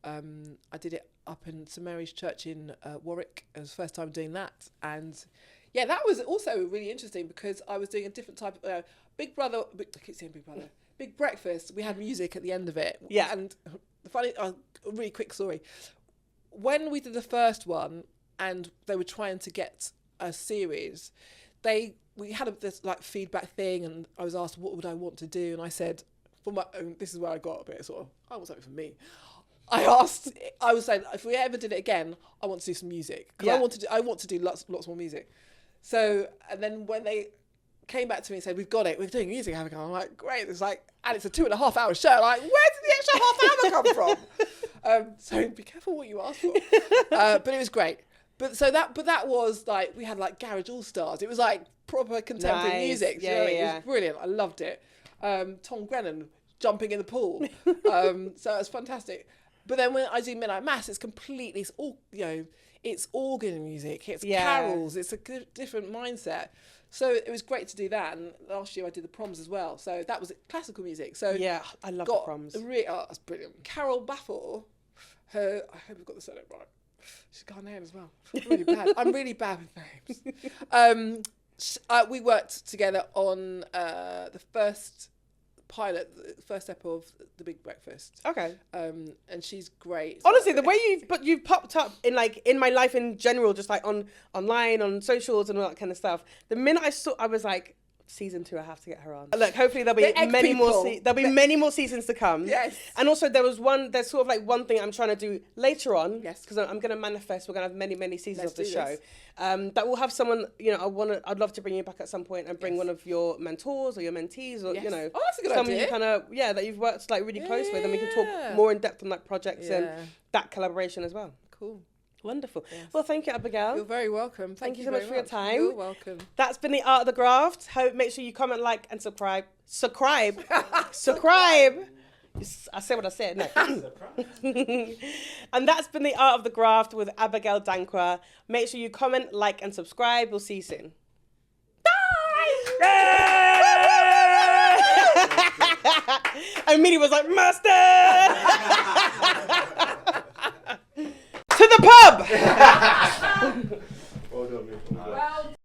B: Mm-hmm. I did it up in St Mary's Church in Warwick. It was the first time doing that, and yeah, that was also really interesting because I was doing a different type of Big Brother. I keep saying Big Brother. Big Breakfast. We had music at the end of it. Yeah, and the funny, a really quick story. When we did the first one, and they were trying to get a series, we had this like feedback thing, and I was asked what would I want to do, and I said, for my own, this is where I got a bit sort of, I want something for me. I was saying, if we ever did it again, I want to do some music because I want to do lots more music. So, and then when they came back to me and said, we've got it, we're doing music, Abigail. I'm like, great. It's like, and it's a 2.5 hour show. I'm like, where did the extra half hour come from? So be careful what you ask for. But it was great. But that was like, we had like Garage All Stars. It was like proper contemporary music. Yeah, It was brilliant. I loved it. Tom Grennan jumping in the pool. So it was fantastic. But then when I do Midnight Mass, it's completely, it's all, it's organ music, it's carols, it's a different mindset. So it was great to do that. And last year I did the Proms as well. So that was classical music. So
A: yeah, I love the Proms.
B: That's brilliant. Carol Baffle, I hope I've got the surname right. She's got a name as well. I'm really bad with names. We worked together on the first pilot, the first step of The Big Breakfast. Okay. And she's great.
A: Honestly, the way you've popped up in my life in general, just like online, on socials and all that kind of stuff. The minute I was like, season 2, I have to get her on. Look, hopefully there'll be many more seasons to come.
B: Yes.
A: And also there's sort of like one thing I'm trying to do later on. Yes. Because I'm going to manifest. We're going to have many seasons of the show. That will have someone. I'd love to bring you back at some point and bring one of your mentors or your mentees or
B: that's a good
A: someone
B: idea.
A: you kind of that you've worked like really close with, and we can talk more in depth on like projects and that collaboration as well.
B: Cool.
A: Wonderful. Yes. Well, thank you, Abigail.
B: You're very welcome. Thank you
A: so much for your time.
B: You're welcome.
A: That's been the Art of the Graft. Make sure you comment, like, and subscribe. Subscribe. I said what I said. No. And that's been the Art of the Graft with Abigail Dankwa. Make sure you comment, like, and subscribe. We'll see you soon. Bye. And Minnie was like, Master. To the pub!
C: Well done, mate. Well done.